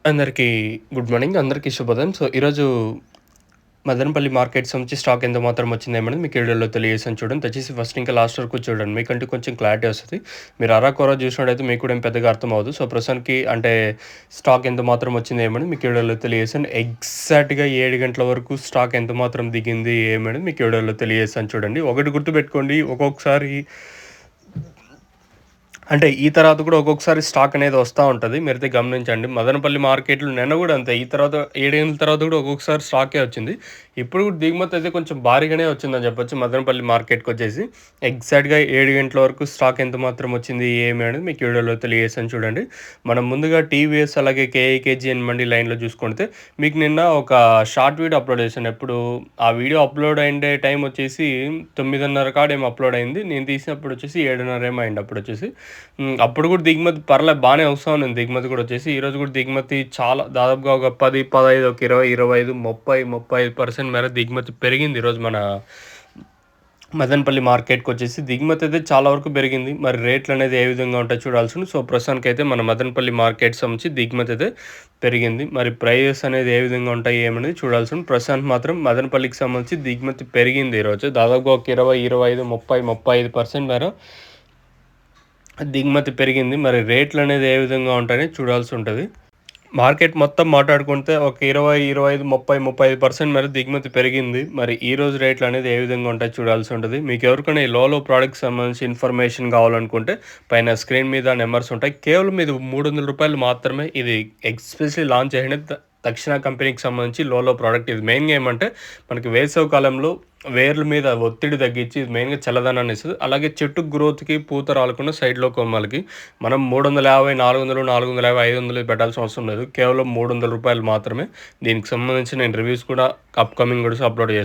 అందరికీ good morning. అందరికీ శుభోదయం. ఈరోజు మదనపల్లి మార్కెట్ సంబంధించి స్టాక్ ఎంత మాత్రం వచ్చిందేమనేది మీకు వీడియోలో తెలియజేసాను చూడండి. దయచేసి ఫస్ట్ ఇంకా లాస్ట్ వరకు చూడండి. మీకంటే కొంచెం క్లారిటీ వస్తది. మీరు అరాకొరా చూసినట్టయితే మీకు కూడా ఏం పెద్దగా అర్థమవ్వదు. ప్రస్తుతానికి అంటే స్టాక్ ఎంత మాత్రం వచ్చిందేమని మీకు వీడియోలో తెలియజేసాను. ఎగ్జాక్ట్‌గా 7 గంటల వరకు స్టాక్ ఎంత మాత్రం దిగింది ఏమనేది మీకు వీడియోలో తెలియజేసాను చూడండి. ఒకటి గుర్తుపెట్టుకోండి, ఒక్కొక్కసారి అంటే ఈ తర్వాత కూడా ఒక్కొక్కసారి స్టాక్ అనేది వస్తా ఉంటది. మీరైతే గమనించండి. మదనపల్లి మార్కెట్‌లో నిన్న గూడా అంతే. ఈ తర్వాత 7 గంటల తర్వాత గూడా ఒక్కొక్కసారి స్టాకే వచ్చింది. ఇప్పుడు కూడా దిగుమతి అయితే కొంచెం భారీగానే వచ్చిందని చెప్పొచ్చు మదనపల్లి మార్కెట్‌కొచ్చేసి. ఎగ్జాక్ట్‌గా 7 గంటల వరకు స్టాక్ ఎంత మాత్రం వచ్చింది ఏమి అనేది మీకు వీడియోలో తెలియజేసాను చూడండి. మనం ముందుగా టీవీఎస్ అలాగే కేఐకేజీఎన్ మండి లైన్‌లో చూసుకుంటే మీకు నిన్న ఒక షార్ట్ వీడియో అప్‌లోడ్ చేశాను. ఎప్పుడు ఆ వీడియో అప్‌లోడ్ అయ్యిండే టైం వచ్చేసి 9:30 కాడేమో అప్‌లోడ్ అయింది. నేను తీసినప్పుడు వచ్చేసి 7:30 ఏమో అయింది అప్పుడొచ్చేసి. అప్పుడు కూడా దిగుమతి బానే వస్తా ఉన్నింది దిగుమతి కూడా వచ్చేసి. ఈరోజు కూడా దిగుమతి చాలా దాదాపుగా ఒక 10, 15, ఒక 20, 25, 30, 35% మేర దిగుమతి పెరిగింది ఈరోజు మన మదనపల్లి మార్కెట్‌కొచ్చేసి. దిగుమతి అయితే చాలా వరకు పెరిగింది. మరి రేట్లనేది ఏ విధంగా ఉంటాయో చూడాల్సింది. ప్రస్తుతానికైతే మన మదనపల్లి మార్కెట్ సంబంధించి దిగుమతి అయితే పెరిగింది. మరి ప్రైజెస్ అనేది ఏ విధంగా ఉంటాయి ఏమనేది చూడాల్సింది. ప్రస్తుతానికి మాత్రం మదనపల్లికి సంబంధించి దిగుమతి పెరిగింది ఈరోజు. దాదాపుగా ఒక 20, 25, 30, 35% మేర దిగుమతి పెరిగింది. మరి రేట్లనేది ఏ విధంగా ఉంటాయని చూడాల్సి ఉంటది. మార్కెట్ మొత్తం మాట్లాడుకుంటే ఒక 20, 25, 30, 35% మేర దిగుమతి పెరిగింది. మరి ఈరోజు రేట్లనేది ఏ విధంగా ఉంటాయో చూడాల్సి ఉంటది. మీకెవరికైనా ఈ లోలో ప్రోడక్ట్‌కి సంబంధించి ఇన్ఫర్మేషన్ కావాలనుకుంటే పైన స్క్రీన్ మీద నంబర్స్ ఉంటాయి. కేవలం ఇది రూ. 300 మాత్రమే. ఇది ఎస్పెషల్లీ లాంచ్ అయిన దక్షిణ కంపెనీకి సంబంధించి లోలో ప్రోడక్ట్. ఇది మెయిన్‌గా ఏమంటే మనకి వేసవి కాలంలో వేర్ల మీద ఒత్తిడి తగ్గించి ఇది మెయిన్‌గా చల్లదనాన్ని ఇస్తది. అలాగే చెట్టు గ్రోత్‌కి పూత రాలకుండా సైడ్‌లో కొమ్మలకి మనం 350, 400, 450, 500 పెట్టాల్సిన అవసరం లేదు. కేవలం రూ. 300 మాత్రమే. దీనికి సంబంధించి నేను రివ్యూస్ కూడా అప్‌కమింగ్ వీడియోస్ అప్‌లోడ్ చేస్తాను.